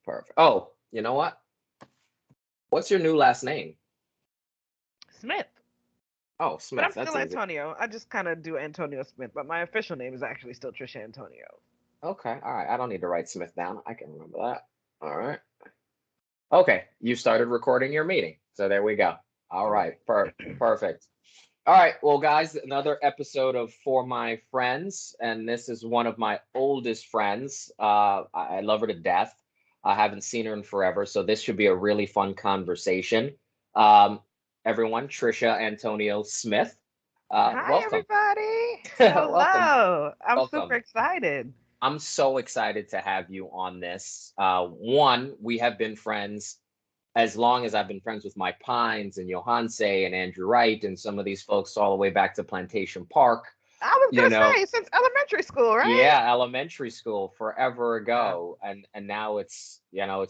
Perfect. Oh, you know what? What's your new last name? Smith. Oh, But I'm Smith. That's still easy. Antonio. I just kind of do Antonio Smith, but my official name is actually still Trisha Antonio. Okay. All right. I don't need to write Smith down. I can remember that. All right. Okay. You started recording your meeting. So there we go. All All right. right. Perfect. All right. Well, guys, another episode of For My Friends. And this is one of my oldest friends. I love her to death. I haven't seen her in forever. So this should be a really fun conversation. Um, Everyone, Trisha Antonio Smith. Hi, Welcome. everybody. Welcome. Hello. I'm super Welcome. excited. I'm so excited to have you on this. One, we have been friends as long as I've been friends with Mike Pines and Johanse and Andrew Wright and some of these folks all the way back to Plantation Park. I was You gonna know, say since elementary school, right? yeah, elementary school forever Wow. ago, and now it's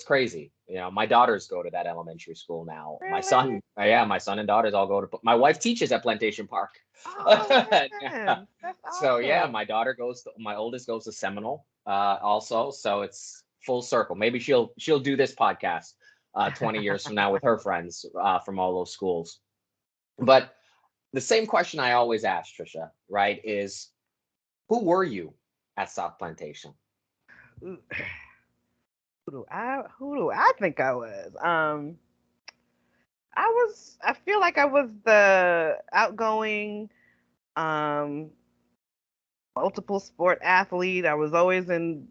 crazy. My daughters go to that elementary school now. My Really? son, yeah, my son and daughters all go to. My wife teaches at Plantation Park. Oh man, that's So yeah, awesome. my oldest goes to Seminole, also. So it's full circle. Maybe she'll do this podcast 20 years from now with her friends from all those schools. But the same question I always ask, Trisha, right, is who were you at South Plantation? Ooh, who do I think I was? I feel like I was the outgoing, um, multiple sport athlete. I was always in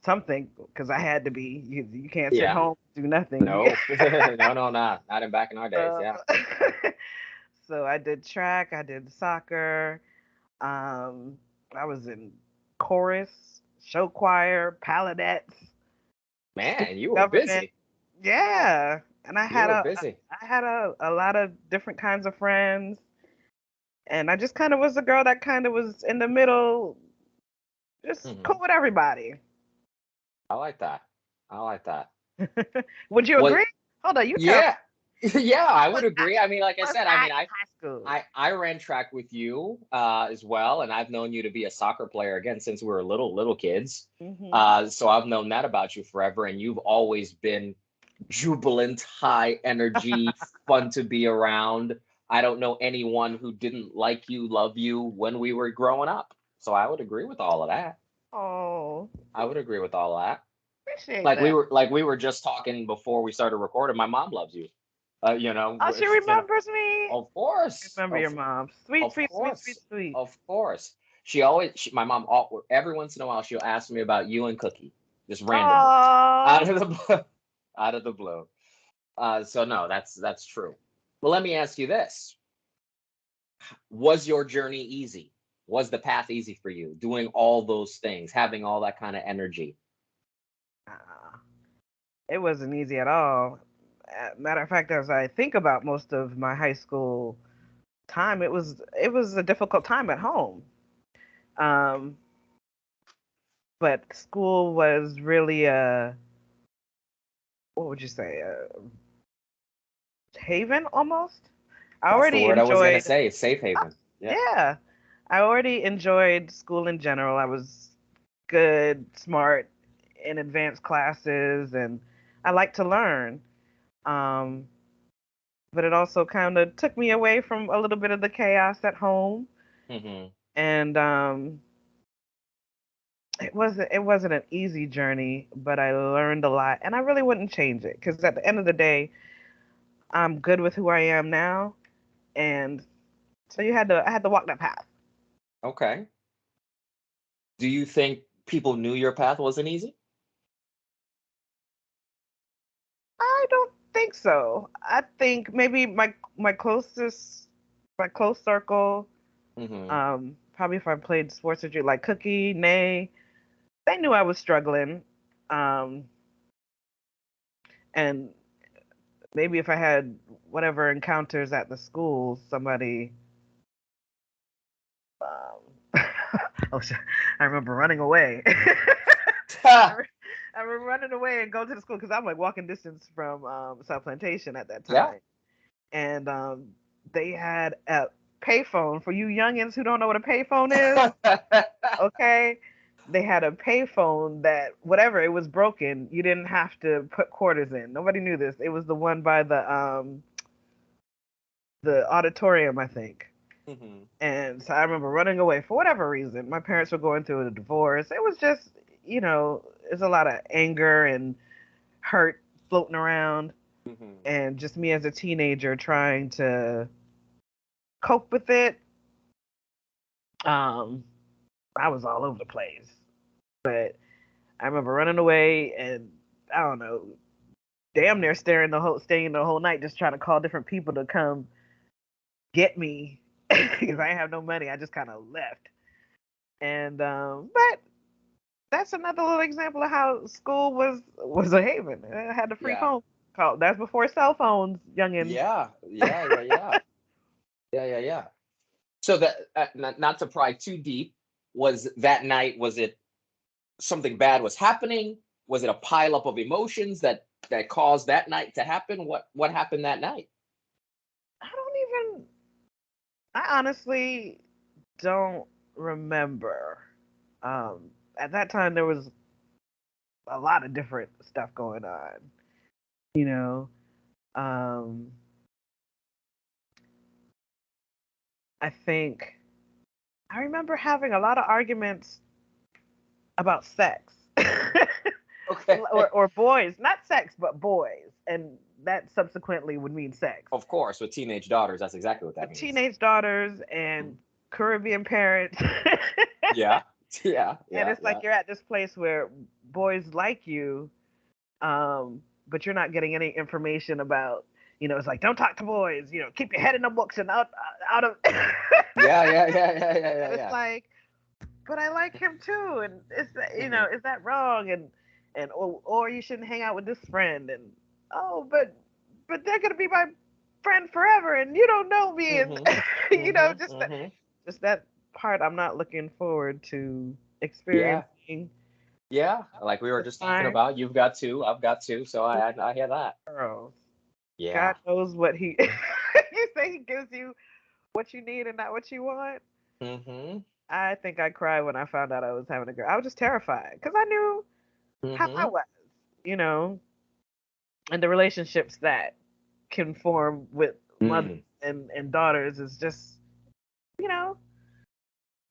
something because I had to be. You can't sit Yeah. home do nothing. No. No, no, not in back in our days. So, Yeah. so I did track, I did soccer, um, I was in chorus, show choir, paladets, Man, student you were government. busy. Yeah, and I You had were a busy. I had a lot of different kinds of friends, and I just kind of was the girl that kind of was in the middle, just cool Hmm. with everybody. I like that. I like that. Would you Well, agree? Hold on, you tell me. yeah. Yeah, I Was would agree. I mean, like I was said, I I mean, in high school? I ran track with you as well, and I've known you to be a soccer player again since we were little kids. Hmm. So I've known that about you forever, and you've always been jubilant, high energy, fun to be around. I don't know anyone who didn't like you, love you when we were growing up. So I would agree with all of that. Oh, I would agree with all of that. appreciate Like we that. were like we were just talking before we started recording. My mom loves you. Oh, she remembers me. Of course, Remember your mom. Sweet, of sweet, sweet, sweet, course, sweet. of course. My mom, every once in a while, she'll ask me about you and Cookie, just randomly, Oh, out of the blue, out of the blue. So no, that's true. Well, let me ask you this: was your journey easy? Was the path easy for you? Doing all those things, having all that kind of energy. it wasn't easy at all. Matter of fact, as I think about most of my high school time, it was a difficult time at home. Um, but school was really a, what would you say, a haven almost. I That's the already word I was gonna enjoyed. say. Safe uh, haven. Yeah. Yeah, I already enjoyed school in general. I was good, smart in advanced classes, and I like to learn. Um, but it also kind of took me away from a little bit of the chaos at home, Hmm. and it wasn't an easy journey, but I learned a lot, and I really wouldn't change it because at the end of the day, I'm good with who I am now, and so I had to walk that path. Okay. Do you think people knew your path wasn't easy? I don't think so. I think maybe my close circle, Hmm. probably if I played sports with you, like Cookie, Nay, they knew I was struggling. Um, and maybe if I had whatever encounters at the school, somebody, um, oh, shit, I remember running away. I, re- I remember running away and going to the school because I'm like walking distance from South Plantation at that Yeah. time. And they had a payphone for you youngins who don't know what a payphone is. Okay, they had a payphone that whatever it was broken, you didn't have to put quarters in. Nobody knew this. It was the one by the auditorium, I think. Hmm. And so I remember running away for whatever reason. My parents were going through a divorce. It was just, there's a lot of anger and hurt floating around, Hmm. and just me as a teenager trying to cope with it. Um, I was all over the place. But I remember running away and I don't know, damn near staying the whole night just trying to call different people to come get me because I didn't have no money. I just kind of left. And but that's another little example of how school was a haven. I had the free Yeah. phone call. That's before cell phones, youngin. Yeah. Yeah. Yeah. Yeah. Yeah. Yeah. Yeah. So that not to pry too deep, was that night? Was it something bad was happening? Was it a pileup of emotions that caused that night to happen? What happened that night? I don't even. I honestly don't remember. Um, at that time, there was a lot of different stuff going on. You know, um, I think I remember having a lot of arguments about sex. Okay. or boys, not sex, but boys, and that subsequently would mean sex. Of course, with teenage daughters, that's exactly what that With means. teenage daughters Mhm. and Caribbean parents. Yeah. Yeah. And Yeah. it's like Yeah. you're at this place where boys like you, but you're not getting any information about, it's like, don't talk to boys, keep your head in the books and out of. Yeah. Yeah. Yeah. Yeah. Yeah. And Yeah. it's Yeah. like, but I like him too, and Hmm. is that wrong? And or you shouldn't hang out with this friend, and oh, but they're gonna be my friend forever, and you don't know me, and Hmm. Hmm. Hmm. just that part I'm not looking forward to Yeah. experiencing. Yeah. Like we were The just talking time, about, you've got two, I've got two, so I hear that. girls, Yeah. God knows what he. You say he gives you what you need and not what you want. Hmm. I think I cried when I found out I was having a girl. I was just terrified because I knew how I Hmm. was, you know, and the relationships that can form with mothers Mm. and daughters is just, you know,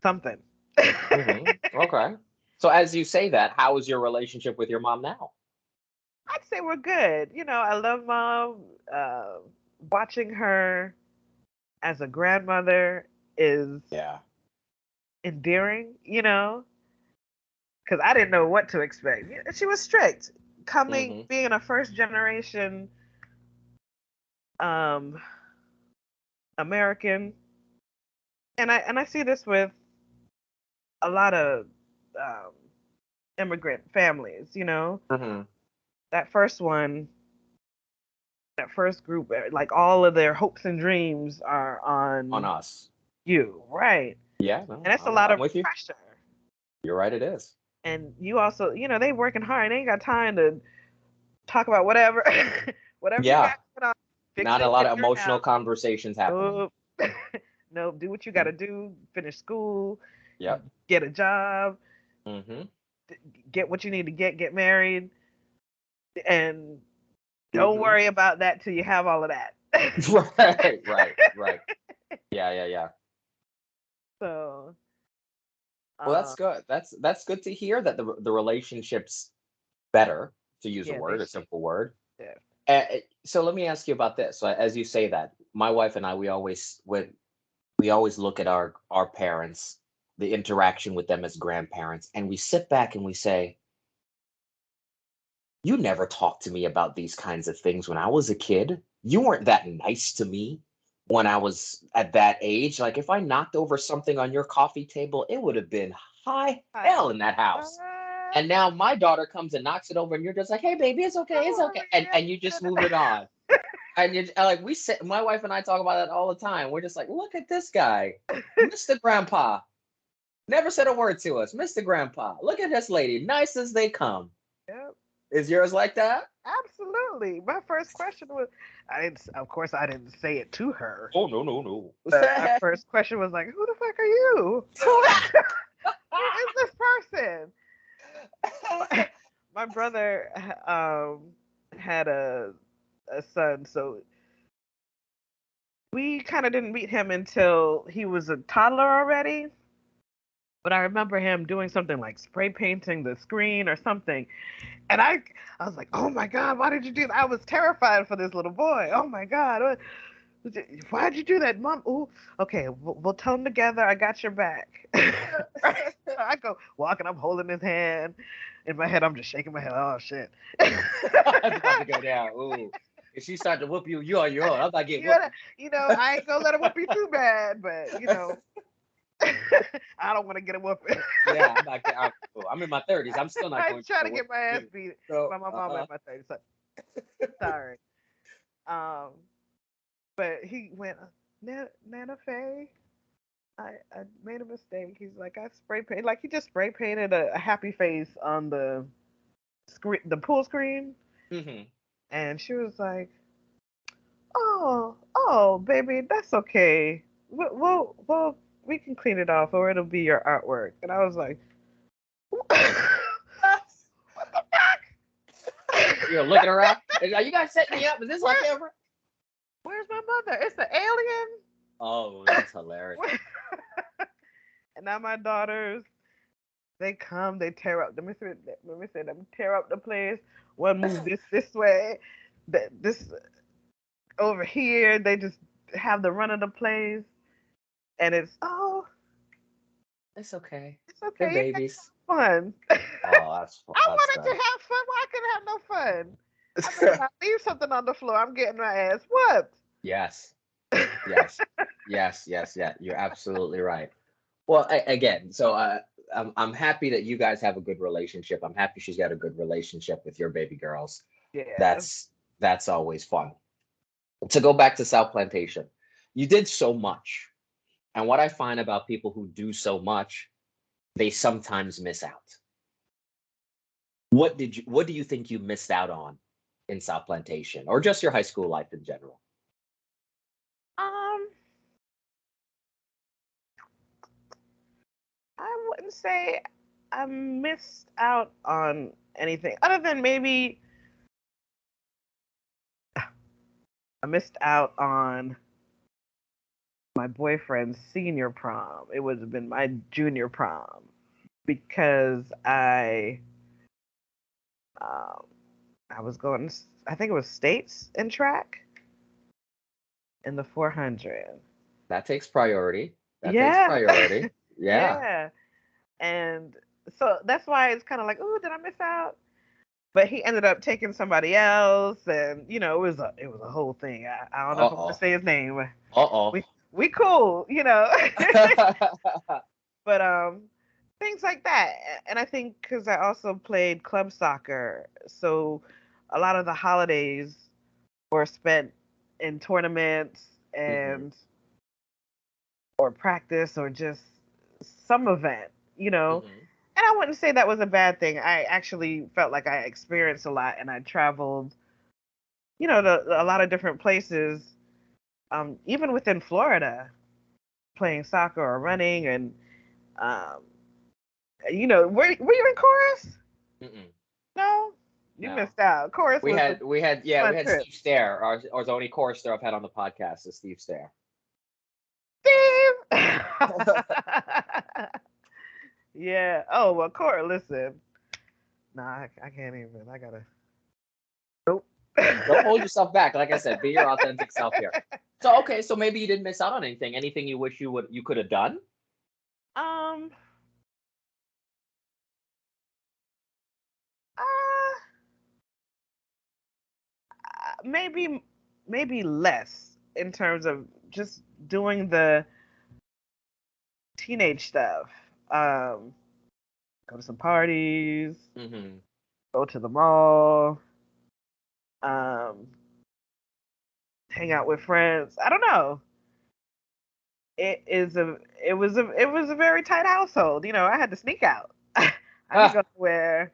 something. Hmm. Okay. So as you say that, how is your relationship with your mom now? I'd say we're good. I love mom. Uh, Watching her as a grandmother is Yeah. endearing, because I didn't know what to expect. She was strict. Hmm. Being a first generation um, American, and I see this with a lot of um, immigrant families. Hmm. That first one, that first group, like all of their hopes and dreams are On on us. you, right? Yeah, And no, it's a lot I'm of with you. pressure. You're right, it is. And you also, they working hard. They ain't got time to talk about whatever, whatever you Yeah. got going on. Fix Not a it lot in of your emotional house. conversations happening. Nope. Nope. Do what you got to do. Finish school. Yep. Get a job. Hmm. Get what you need to get married, and don't Hmm. worry about that till you have all of that. Right, right, right. Yeah, yeah, yeah. So, Well, that's uh, good. That's good to hear that the relationship's better, to use a yeah, they word, a shift. simple word. Yeah. So let me ask you about this. So as you say that, my wife and I, we always look at our parents, the interaction with them as grandparents, and we sit back and we say, "You never talked to me about these kinds of things when I was a kid. You weren't that nice to me when I was at that age. Like if I knocked over something on your coffee table, it would have been high Hi. hell in that house." What? And now my daughter comes and knocks it over, and you're just like, "Hey, baby, it's okay, Don't it's okay," worry. and you just move it on. And you like we sit, my wife and I talk about that all the time. We're just like, look at this guy, Mr. Grandpa, never said a word to us, Mr. Grandpa. Look at this lady, nice as they come. Yep. Is yours like that? Absolutely. My first question was, of course, I didn't say it to her, Oh no, no, no. but my first question was like, who the fuck are you? Who is this person? My brother had a son, so we kind of didn't meet him until he was a toddler already. But I remember him doing something like spray painting the screen or something, and I was like, "Oh my God, why did you do that?" I was terrified for this little boy. Oh my God, why'd you do that, Mom? Ooh, okay, we'll tell him together. I got your back. I go walking, I'm holding his hand. In my head, I'm just shaking my head. Oh shit! It's about to go down. Ooh. If she start to whoop you, you on your own. I'm not getting you know, whooped. I ain't gonna let him whoop you too bad, but I don't want to get him whooping. Yeah, I'm not. I'm in my 30s. I'm still not I'm going to trying get to get whooped. my ass Dude. beat So, by my mama in my 30s. So, sorry. Um, but he went, Nana Faye, I made a mistake. He's like, I spray painted, like he just spray painted a happy face on the screen, the pool screen, hmm and she was like, oh, baby, that's okay. We can clean it off, or it'll be your artwork. And I was like, what the fuck? You're looking around. Are you guys setting me up? Is this on Where, camera? where's my mother? It's the alien. Oh, that's hilarious. And now my daughters, they come, they tear up. Let me say them tear up the place. One move this way, this over here. They just have the run of the place, and It's okay. it's They're okay. You guys babies. have fun. Oh, that's I that's wanted to good. have fun. Why I couldn't have no fun? I better not leave something on the floor. I'm getting my ass whooped. Yes, yes, yes. Yeah, you're absolutely right. Well, again, so I'm happy that you guys have a good relationship. I'm happy she's got a good relationship with your baby girls. Yeah. That's always fun. To go back to South Plantation, you did so much, and what I find about people who do so much, they sometimes miss out. What do you think you missed out on in South Plantation, or just your high school life in general? Um, I wouldn't say I missed out on anything other than maybe I missed out on my boyfriend's senior prom. It would have been my junior prom because um, I was going. I think it was states in track in the 400. That takes priority. That takes Yeah, priority. Yeah. yeah, and so that's why it's kind of like, oh, did I miss out? But he ended up taking somebody else, and it was a whole thing. I don't know if I want to Uh-oh. say his name. But Uh-oh. we cool, but things like that. And I think because I also played club soccer, so a lot of the holidays were spent in tournaments hmm and or practice or just some event, you know. hmm And I wouldn't say that was a bad thing. I actually felt like I experienced a lot, and I traveled, to a lot of different places, even within Florida, playing soccer or running, and um, were you in chorus? Mm-mm. No, you No. missed out. Chorus We was a had we had yeah, we fun had trip. Steve Stair. Our the only chorister I've had on the podcast is Steve Stair. Steve. Yeah. Oh well, chorus. Listen, nah, I can't even. I gotta. Nope. Don't hold yourself back. Like I said, be your authentic self here. So okay, so maybe you didn't miss out on anything. Anything you wish you could have done? um. Uh, maybe less in terms of just doing the teenage stuff. Um, Go to some parties, hmm go to the mall, um, hang out with friends. I don't know. It was a very tight household. I had to sneak out. I didn't Ah, go nowhere,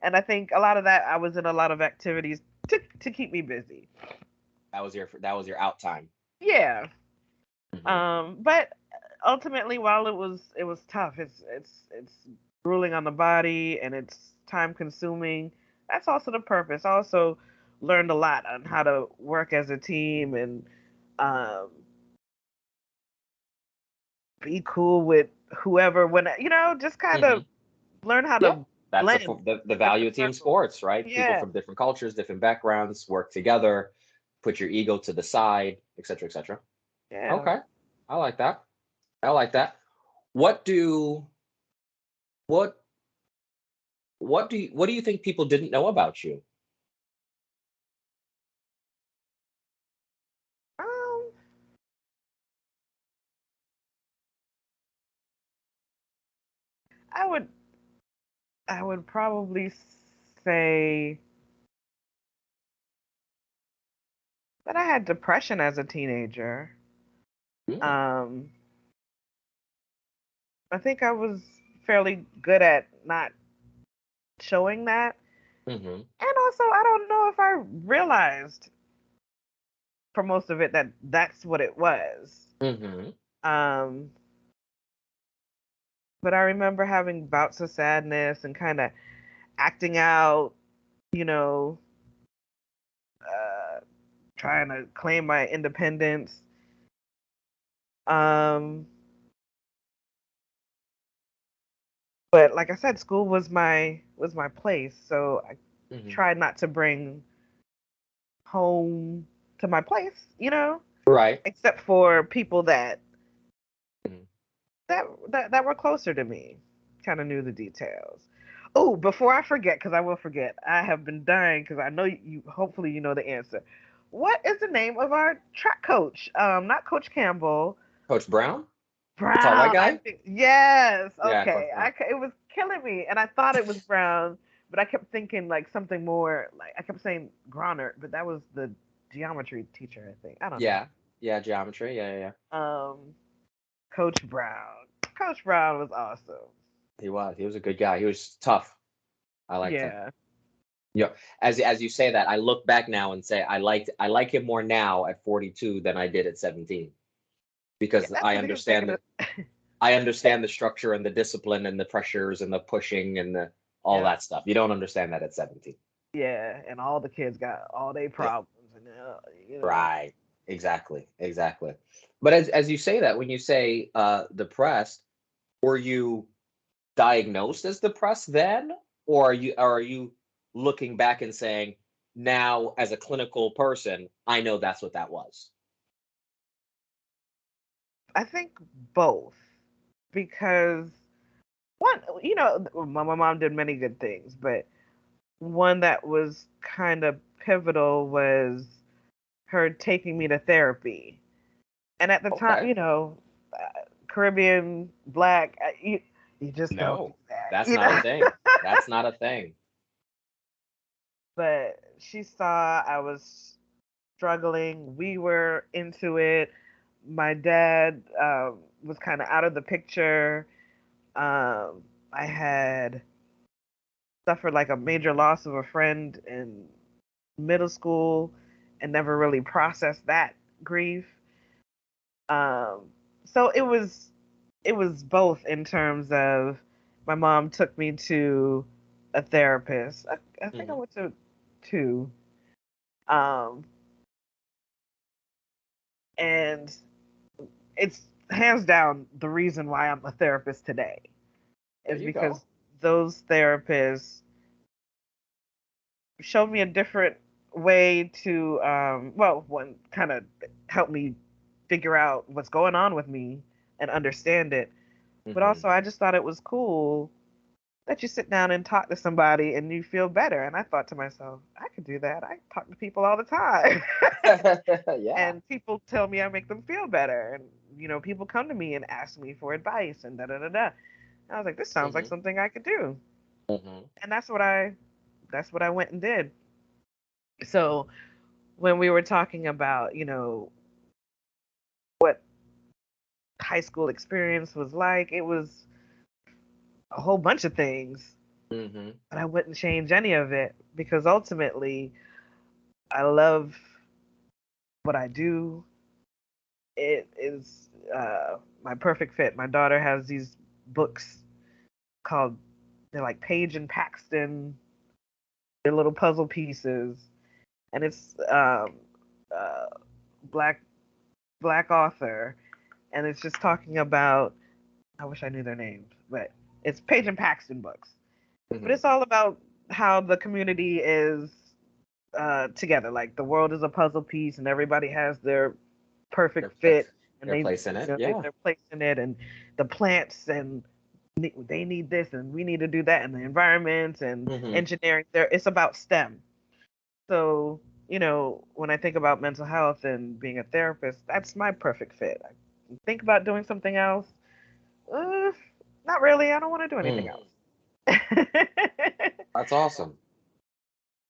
and I think a lot of that I was in a lot of activities to keep me busy. that was your out time. Yeah. hmm But ultimately, while it was tough, it's grueling on the body and it's time consuming. That's also the purpose. I also learned a lot on how to work as a team and um, be cool with whoever when just kind Hmm. of learn how Yeah, to that's blend the with value different of team circles. sports, right? People Yeah, from different cultures, different backgrounds work together, put your ego to the side, et cetera, et cetera. yeah. Okay, I like that. I like that. What do what what do you think people didn't know about you? Um, I would I would probably say that I had depression as a teenager. Mm, Um, I think I was fairly good at not showing that. hmm. And also, I don't know if I realized for most of it that that's what it was. Hmm. Um, but I remember having bouts of sadness and kind of acting out, you know, uh, trying to claim my independence. Um, but like I said, school was my place, so I Hmm. tried not to bring home to my place, Right. except for people that Mhm. that were closer to me, kind of knew the details. Oh, before I forget, because I will forget, I have been dying because I know you. Hopefully, you know the answer. What is the name of our track coach? Not Coach Campbell. Coach Brown, the tall white Brown. I guy. think yes. Yeah, Coach Okay. Brown. It was killing me, and I thought it was Brown, but I kept thinking like something more. Like I kept saying Gronert, but that was the geometry teacher. I think. I don't know. Yeah, yeah, geometry. Yeah, yeah, yeah. Um, Coach Brown. Coach Brown was awesome. He was. He was a good guy. He was tough. I liked him. Yeah. Yeah. As you say that, I look back now and say I like him more now at 42 than I did at 17 Yeah, because that's because he was taking it. I understand the structure and the discipline and the pressures and the pushing and the all Yeah, that stuff. You don't understand that at 17. yeah, and all the kids got all their Yeah. problems, and you know, Right. Exactly. Exactly. But as you say that, when you say depressed, were you diagnosed as depressed then, or are you looking back and saying, now as a clinical person, I know that's what that was? I think both because one, my mom did many good things, but one that was kind of pivotal was her taking me to therapy, and at the time, Okay. Caribbean black, you just don't do No, that, that's not a thing. That's not a thing. But she saw I was struggling. We were into it. My dad was kind of out of the picture. I had suffered like a major loss of a friend in middle school and never really processed that grief. Um, so it was both in terms of my mom took me to a therapist. I think I Hmm. went to two. Um, and it's hands down the reason why I'm a therapist today There is you because go. those therapists showed me a different way to well, one kind of helped me figure out what's going on with me and understand it, but Hmm. also I just thought it was cool that you sit down and talk to somebody and you feel better. And I thought to myself, I could do that. I talk to people all the time. Yeah. And people tell me I make them feel better. And, people come to me and ask me for advice and da da da da. I was like, this sounds like Hmm. something I could do. Hmm. And that's what I went and did. So when we were talking about, what high school experience was like, it was a whole bunch of things. Hmm. But I wouldn't change any of it because ultimately I love what I do. It is my perfect fit. My daughter has these books called, they're like Page and Paxton. They're little puzzle pieces, and it's uh, black black author, and it's just talking about. I wish I knew their names, but it's Page and Paxton books. But Hmm. it's all about how the community is together. Like the world is a puzzle piece, and everybody has their Their perfect place, fit, and their they, place in it. Yeah. they're placing it, and the plants and they need this, and we need to do that, and the environment and Hmm. engineering. There, it's about STEM. So when I think about mental health and being a therapist, that's my perfect fit. I think about doing something else. Uh, Not really. I don't want to do anything Mm. else. That's awesome.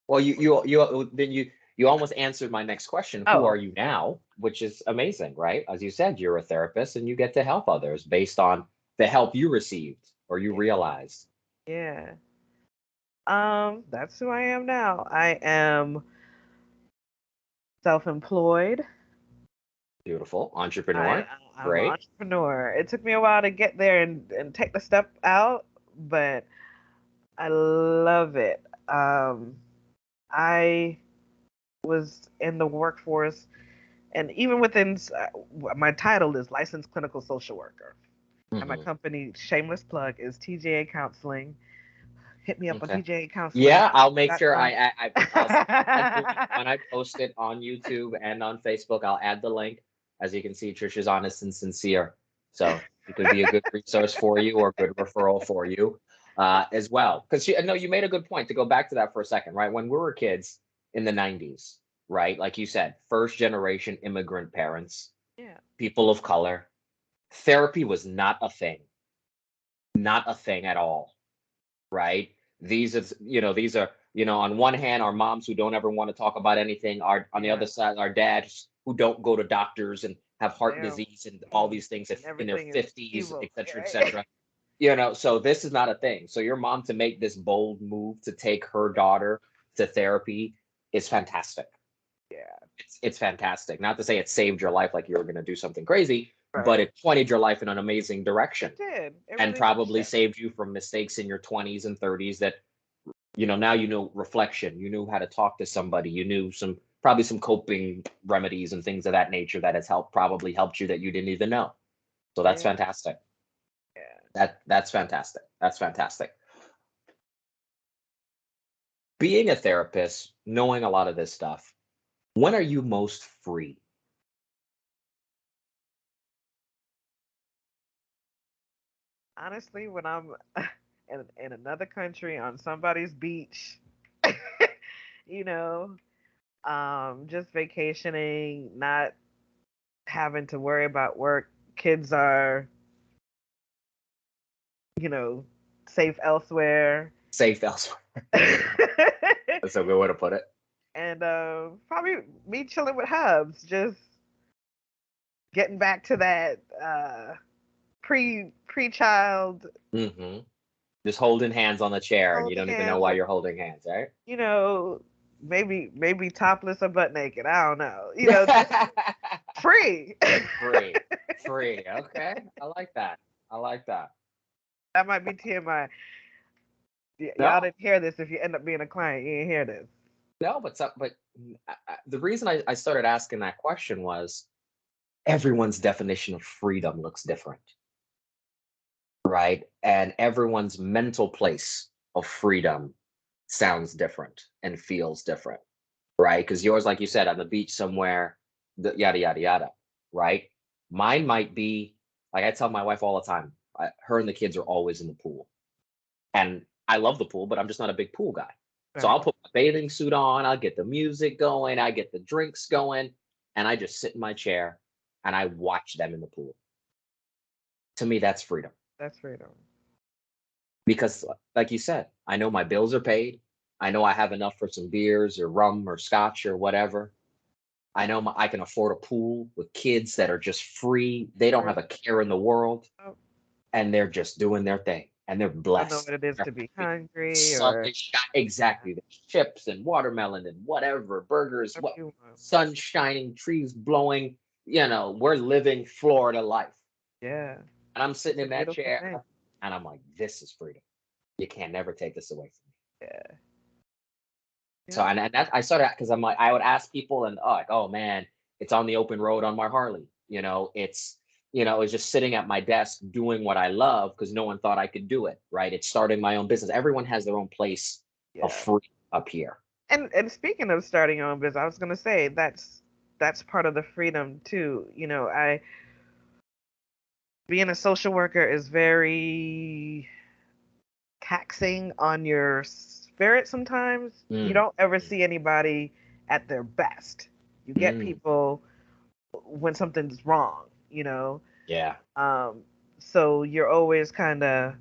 Well, you almost answered my next question. Who are Oh, you now? Which is amazing, right? As you said, you're a therapist and you get to help others based on the help you received or you yeah. realized. Yeah. That's who I am now. I am self-employed. Beautiful. I Entrepreneur. I'm an Great. entrepreneur. It took me a while to get there and take the step out, but I love it. I was in the workforce, and even within my title is licensed clinical social worker, and my Hmm. company, shameless plug, is TJA Counseling. Hit me up on Okay. TJA Counseling. Yeah, I'll make sure .com. I'll add the link when I post it on YouTube and on Facebook. I'll add the link. As you can see, Trisha's honest and sincere. So it could be a good resource for you or a good referral for you as well. Because no, you made a good point to go back to that for a second, right? When we were kids in the 90s, right? Like you said, first generation immigrant parents, Yeah. people of color, therapy was not a thing, not a thing at all, right? These are on one hand, our moms who don't ever want to talk about anything, our on the Yeah. other side, our dads who don't go to doctors and have heart They're disease and all these things and in their everything is 50s, evil. et cetera, et Right? cetera. So this is not a thing. So your mom to make this bold move to take her daughter to therapy is fantastic. Yeah. It's fantastic. Not to say it saved your life like you were going to do something crazy, but Right. it pointed your life in an amazing direction It did. It and really did probably shift. saved you from mistakes in your 20s and 30s that now you know reflection, you knew how to talk to somebody, you knew probably some coping remedies and things of that nature that has probably helped you that you didn't even know. So that's Yeah. fantastic. Yeah. That's fantastic. That's fantastic. Being a therapist, knowing a lot of this stuff, when are you most free? Honestly, when I'm in another country on somebody's beach, you know, just vacationing, not having to worry about work. Kids are, you know, safe elsewhere. Safe elsewhere. That's a good way to put it. And probably me chilling with Hubs, just getting back to that pre-child Hmm. Just holding hands on the chair and you holding don't even know hands, why or you're holding hands, right? you know, maybe topless or butt naked. I don't know. Just free. Free. Free. Okay. I like that. I like that. That might be TMI. Y'all No, didn't hear this. If you end up being a client, you didn't hear this. no, but the reason I started asking that question was everyone's definition of freedom looks different, right? And everyone's mental place of freedom sounds different and feels different, right? Because yours, like you said, on the beach somewhere, yada yada yada, right? Mine might be like I tell my wife all the time. Her and the kids are always in the pool, and I love the pool, but I'm just not a big pool guy. So I'll Right. put my bathing suit on, I'll get the music going, I get the drinks going, and I just sit in my chair and I watch them in the pool. To me, that's freedom That's freedom. because, like you said, I know my bills are paid. I know I have enough for some beers or rum or scotch or whatever. I know I can afford a pool with kids that are just free. They don't have Right. a care in the world Oh, and they're just doing their thing and they're don't know blessed. what it is They're to be happy. hungry Sun or is exactly. There's chips and watermelon and whatever, burgers, whatever what you want. sun shining, trees blowing. We're living Florida life. Yeah. And I'm sitting It's a in that beautiful chair thing. and I'm like, this is freedom. You can't never take this away from me. Yeah. So, Yeah. and that I started because I'm like, I would ask people and like, oh man, it's on the open road on my Harley. It's just sitting at my desk doing what I love because no one thought I could do it. Right. It's starting my own business. Everyone has their own place of Yeah. freedom up here. And speaking of starting your own business, I was gonna say that's part of the freedom too. I being a social worker is very taxing on your spirit sometimes. You Mm, don't ever mm, see anybody at their best. You get mm. people when something's wrong, you know. Yeah. Um, so you're always kind of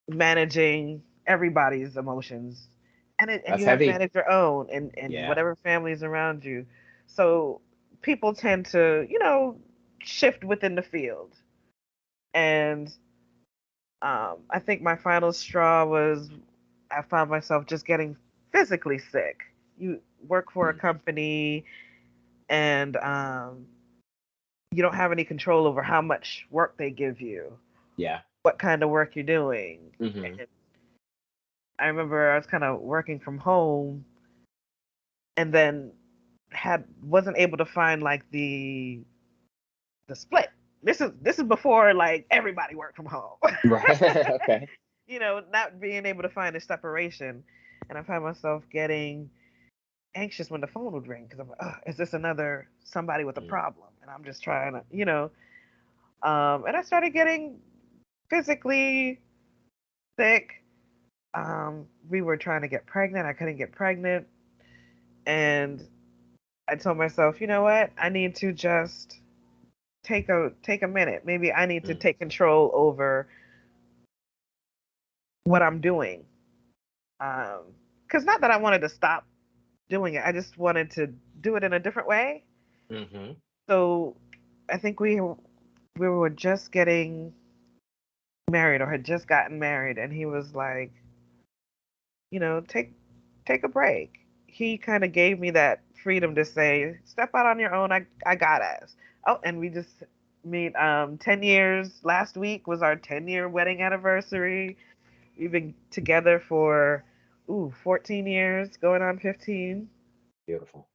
managing everybody's emotions, and That's you have to heavy. manage your own and Yeah. whatever family is around you. So people tend to, shift within the field. And I think my final straw was I found myself just getting physically sick. You work for a Mm, company and you don't have any control over how much work they give you, yeah. what kind of work you're doing. Hmm. And I remember I was kind of working from home and then had wasn't able to find like the split. This is before like everybody worked from home. Right. Okay. Not being able to find a separation. And I find myself getting anxious when the phone would ring because I'm like, oh, is this another somebody with a Mm, problem? And I'm just trying to, and I started getting physically sick. We were trying to get pregnant. I couldn't get pregnant. And I told myself, you know what? I need to just take a minute. Maybe I need to mm. take control over what I'm doing. Because not that I wanted to stop doing it, I just wanted to do it in a different way. Hmm. So I think we were just getting married or had just gotten married, and he was like, take a break. He kind of gave me that freedom to say, step out on your own. I got us. Oh, and we just meet 10 years. Last week was our 10-year wedding anniversary. We've been together for 14 years, going on 15. Beautiful.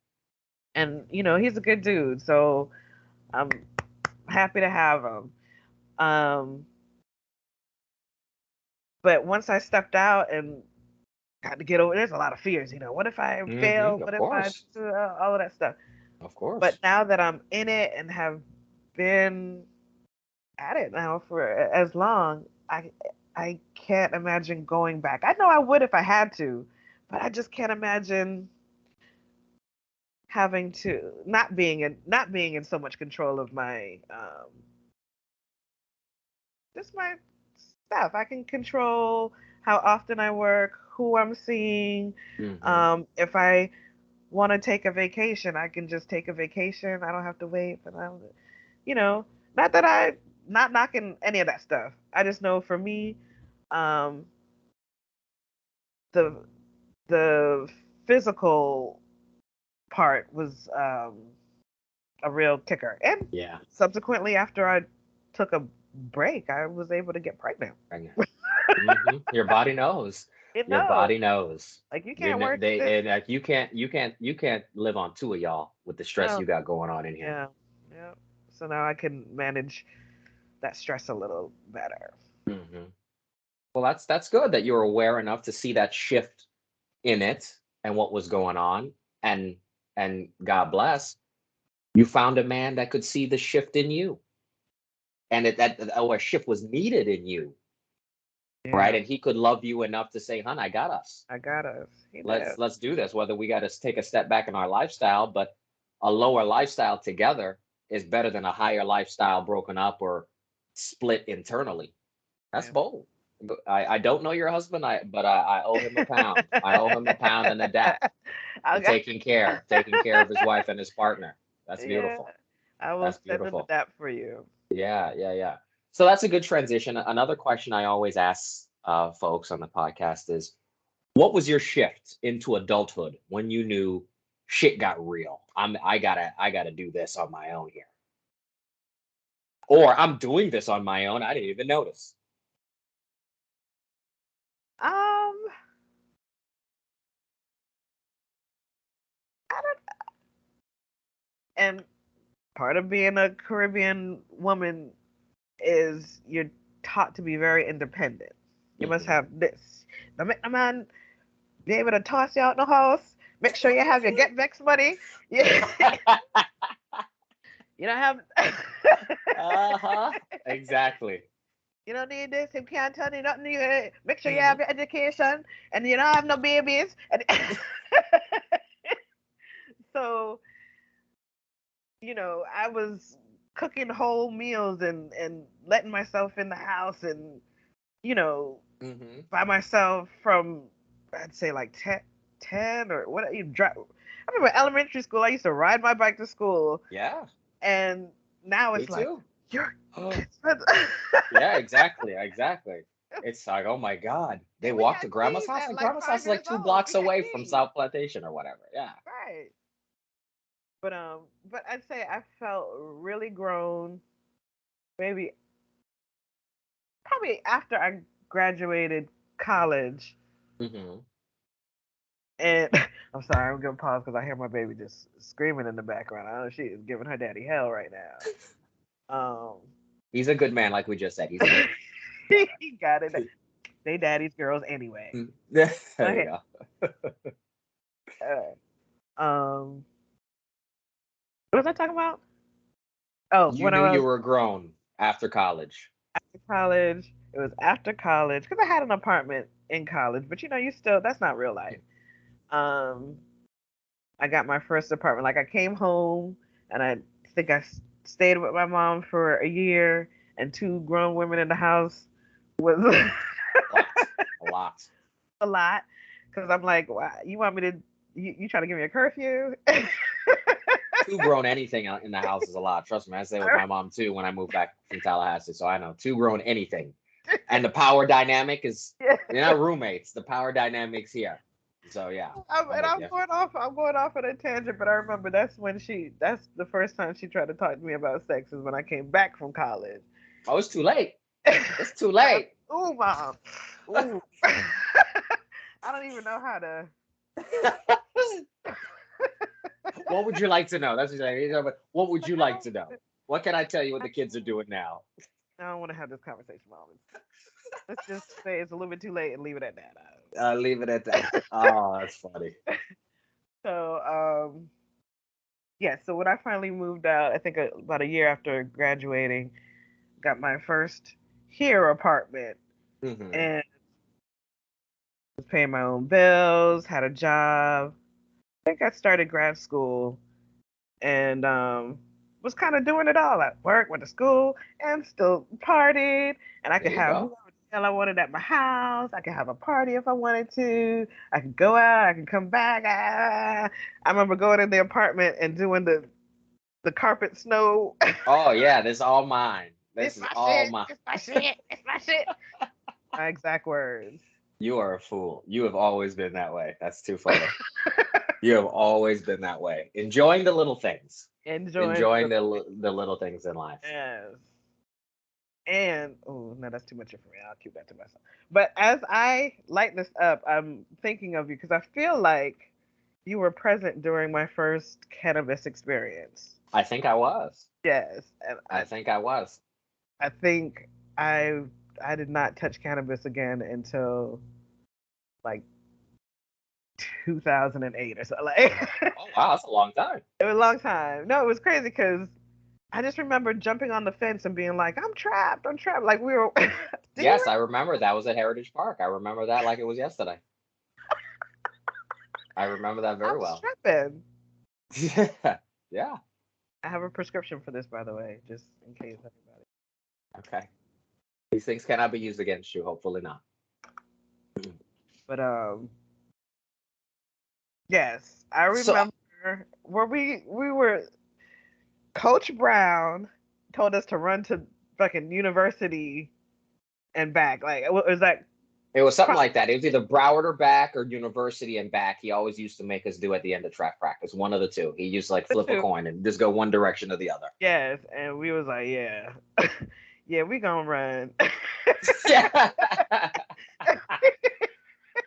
And he's a good dude, so I'm happy to have him. Um, but once I stepped out and got to get over, there's a lot of fears. What if I fail? Of What if I course. do all of that stuff? Of But course. now that I'm in it and have been at it now for as long, I can't imagine going back. I know I would if I had to, but I just can't imagine having to not being in so much control of my just my stuff. I can control how often I work, who I'm seeing. Hmm. If I want to take a vacation, I can just take a vacation. I don't have to wait for them. You know, not that I not knocking any of that stuff. I just know for me, um, the the physical part was a real kicker. And Yeah. subsequently, after I took a break, I was able to get pregnant. Pregnant. Hmm. Your body knows. It Your knows. body knows. Like you You can't know work they this. and like you can't live on two of y'all with the stress No. you got going on in here. Yeah. Yeah. So now I can manage that stress a little better. Hmm. Well, that's good that you're aware enough to see that shift in it and what was going on, and God bless you found a man that could see the shift in you, and a shift was needed in you, right? Yeah. And he could love you enough to say, "Hun, I got us. I got us. He let's did. let's do this, whether we got to take a step back in our lifestyle, but a lower lifestyle together is better than a higher lifestyle broken up or split internally." That's Yeah. bold. But I don't know your husband, but I owe him a pound. I owe him a pound and a debt I for got. taking care of his wife and his partner. That's Yeah. beautiful. I will That's send him beautiful. that for you. Yeah, yeah, yeah. So that's a good transition. Another question I always ask folks on the podcast is, what was your shift into adulthood when you knew shit got real? I gotta do this on my own here. Or I'm doing this on my own. I didn't even notice. Um, I don't, and part of being a Caribbean woman is you're taught to be very independent. You must Hmm. have this. Don't make the man be able to toss you out the house. Make sure you have your get vex money. Yeah, you don't have. Uh-huh. Exactly. You don't need this. He can't tell you nothing. You make sure you Hmm. have your education, and you don't have no babies. And so, I was cooking whole meals and letting myself in the house and you know Hmm. by myself from I'd say like 10 or what you drive. I remember elementary school. I used to ride my bike to school, Yeah, and now me it's like too. you're. Yeah, exactly, exactly. It's like, oh my God. They And we walk to had grandma's keys house, at and like grandma's house five is like years two old. blocks We had away from keys, South Plantation or whatever. Yeah. right? But I'd say I felt really grown. Maybe probably after I graduated college. Hmm. And I'm sorry, I'm gonna pause because I hear my baby just screaming in the background. I know she is giving her daddy hell right now. He's a good man, like we just said. He's a good He got it. They daddy's girls anyway. man. There you Okay. go. Alright. What was I talking about? Oh, You when knew I you was were grown after college. in college. It was after college because I had an apartment in college, but you still that's not real life. Um, I got my first apartment. Like I came home and I think stayed with my mom for a year, and two grown women in the house was A lot. A lot. a lot. Because I'm like, why, you want me to? You trying to give me a curfew? Two grown anything in the house is a lot. Trust me, I stayed with my mom too when I moved back from Tallahassee, so I know two grown anything. And the power dynamic is, Yeah. you're not roommates. The power dynamics here. So yeah, I'm And with I'm you. going off. I'm going off on a tangent, but I remember that's the first time she tried to talk to me about sex is when I came back from college. Oh, it's too late. It's too Mom, late. ooh, mom, ooh. I don't even know how to. What would you like to know? That's what you're saying. What would Like you I like don't. to know? What can I tell you what I the kids are doing now? don't want to have this conversation, mom. Let's just say it's a little bit too late and leave it at that. Leave it at that. Oh, that's funny. So, yeah. So when I finally moved out, I think about a year after graduating, got my first here apartment Hmm. and was paying my own bills, had a job. I think I started grad school and was kind of doing it all at work, went to school, and still partied. And I There could you have go. whoever the hell I wanted at my house. I could have a party if I wanted to. I could go out. I could come back. I remember going in the apartment and doing the carpet snow. Oh yeah, this is all mine. This This is my all shit. mine. It's my shit. It's my shit. My exact words. You are a fool. You have always been that way. That's too funny. You have always been that way. Enjoying the little things. Enjoying Enjoying the the little things in life. yes. And oh no, that's too much information. I'll keep that to myself. But as I lighten this up, I'm thinking of you because I feel like you were present during my first cannabis experience. I think I was. Yes, and I think I was. I think I did not touch cannabis again until like 2008 or so. Like Oh wow, that's a long time. it was a long time. No, it was crazy because I just remember jumping on the fence and being like, I'm trapped. I'm trapped. Like we were. Did you? Yes, I remember that was at Heritage Park. I remember that like it was yesterday. I remember that I very was well. tripping. Yeah. Yeah. I have a prescription for this, by the way, just in case everybody. Okay. These things cannot be used against you. Hopefully not. But yes, I So remember where we were. Coach Brown told us to run to fucking university and back. Like, was that? It was something like that. It was either Broward or back or University and back. He always used to make us do at the end of track practice, one of the two. He used to like flip a coin and just go one direction or the other. Yes, and we was like, yeah, yeah, we gonna run. Yeah.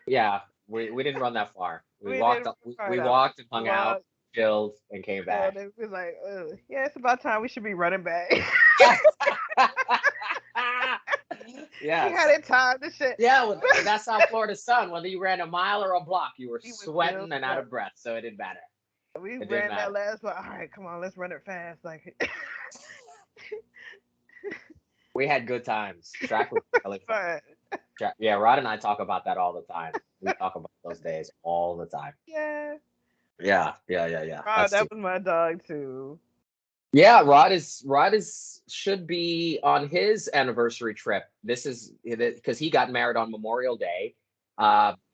Yeah, we didn't run that far. We We walked didn't up, run we out. walked and hung out, Walk, chilled, and came back. and we was like, yeah, it's about time we should be running back. We Yes. had it timed to shit. Yeah, well, that's how Florida sun. Whether you ran a mile or a block, you were We was still sweating and out of breath, so it didn't matter. we It didn't ran that matter. last one. All right, come on, let's run it fast. Like, We had good times. Track was really fun. fun. Yeah, Rod and I talk about that all the time. We talk about those days all the time. Yeah. Yeah. Oh, that was my dog too. Yeah, Rod is should be on his anniversary trip. This is because he got married on Memorial Day.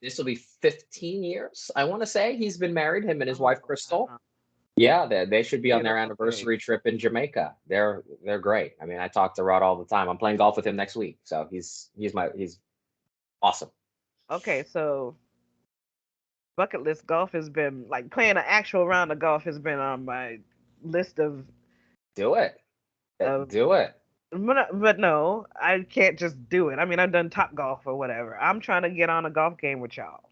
This will be 15 years, I want to say. He's been married, him and his wife Crystal. Wow. Yeah, they should be on their Beautiful thing. anniversary trip in Jamaica. They're great. I mean, I talk to Rod all the time. I'm playing golf with him next week, so he's awesome. Okay, so bucket list golf has been like playing an actual round of golf has been on my list of Do it. of Do it. but no, I can't just do it. I mean, I've done Top Golf or whatever. I'm trying to get on a golf game with y'all.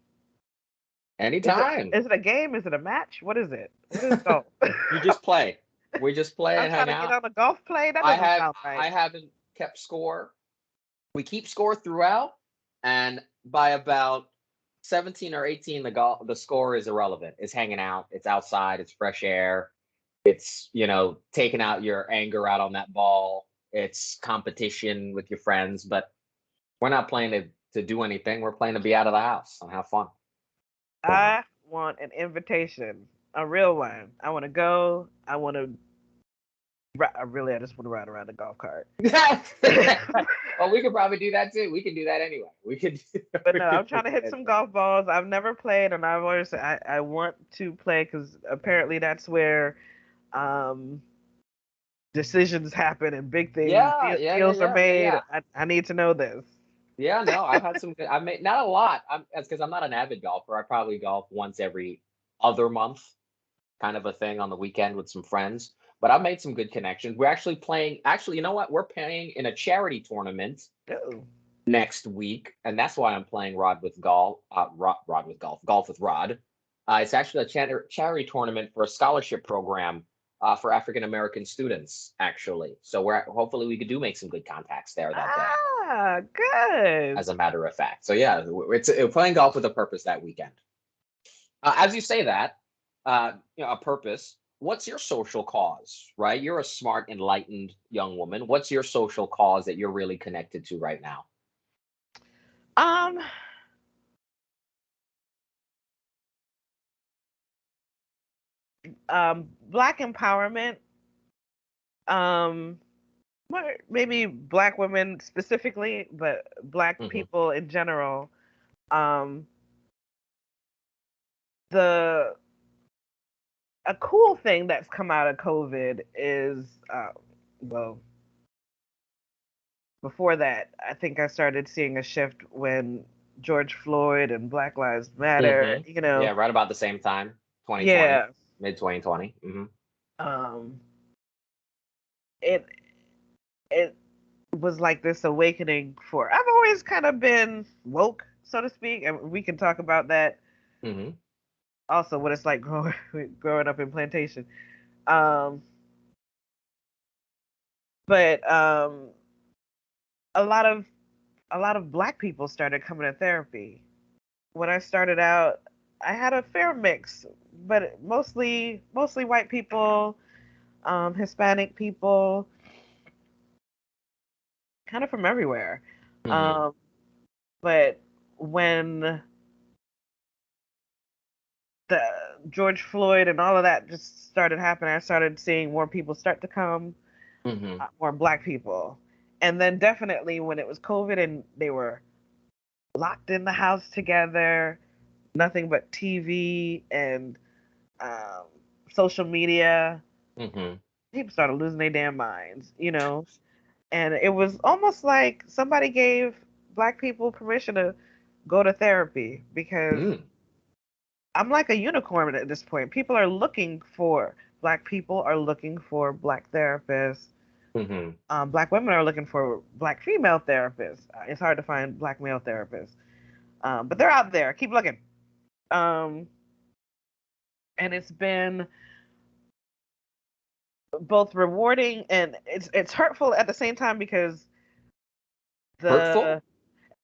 Anytime. Is it a game? Is it a match? What is it? What is golf? You just play. We just play I'm and trying hang to get out. on a golf play. That I doesn't sound right. haven't kept score. We keep score throughout, and by about 17 or 18, the score is irrelevant. It's hanging out. It's outside. It's fresh air. It's taking out your anger out on that ball. It's competition with your friends, but we're not playing to do anything. We're playing to be out of the house and have fun. I want an invitation, a real one. I want to go. I want to. I just want to ride around the golf cart. Well, we could probably do that too. We could do that anyway. We could. But no, I'm trying to hit some golf balls. I've never played, and I've always said I want to play because apparently that's where decisions happen and big things, deals are made. Yeah. I need to know this. Yeah, no, I've had some good. I made not a lot. That's because I'm not an avid golfer. I probably golf once every other month, kind of a thing on the weekend with some friends. But I've made some good connections. We're actually playing. Actually, you know what? We're playing in a charity tournament Oh. next week, and that's why I'm playing Rod with golf. Rod with golf. Golf with Rod. It's actually a charity tournament for a scholarship program for African American students. Actually, so hopefully we could make some good contacts there that day. Ah, good. As a matter of fact, so yeah, it's playing golf with a purpose that weekend. As you say that, a purpose. What's your social cause, right? You're a smart, enlightened young woman. What's your social cause that you're really connected to right now? Black empowerment. Um, maybe Black women specifically, but Black people in general. A cool thing that's come out of COVID is, well, before that, I think I started seeing a shift when George Floyd and Black Lives Matter, Yeah, right about the same time, 2020, yeah, mid 2020. It was like this awakening for. I've always kind of been woke, so to speak, and we can talk about that. Also, what it's like growing up in plantation. But a lot of Black people started coming to therapy. When I started out, I had a fair mix, but mostly white people, Hispanic people, kind of from everywhere. But when the George Floyd and all of that just started happening, I started seeing more people start to come, more Black people. And then definitely when it was COVID and they were locked in the house together, nothing but TV and social media, people started losing their damn minds, And it was almost like somebody gave Black people permission to go to therapy because Mm. I'm like a unicorn at this point. People are looking for Black people are looking for Black therapists. Hmm. Black women are looking for Black female therapists. It's hard to find Black male therapists, but they're out there. Keep looking. Um, and it's been both rewarding and it's hurtful at the same time because Hurtful? the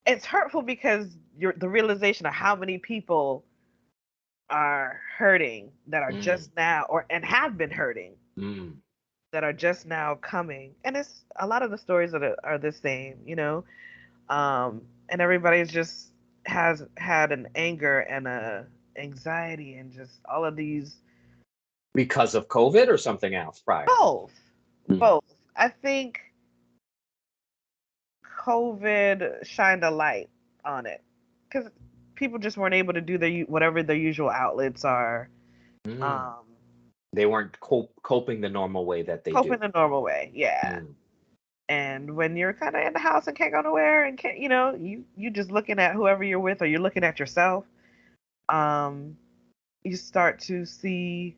it's hurtful because you're the realization of how many people are hurting that are Mm. just now or and have been hurting Mm. that are just now coming, and it's a lot of the stories are the same, and everybody's just has had an anger and a anxiety and just all of these. Because of COVID or something else prior? Both, Mm. both. I think COVID shined a light on it because people just weren't able to do their whatever their usual outlets are. Mm. Um, They weren't coping the normal way that they Cope in do. the normal way, yeah. Mm. And when you're kind of in the house and can't go nowhere and can't, you just looking at whoever you're with or you're looking at yourself, um, you start to see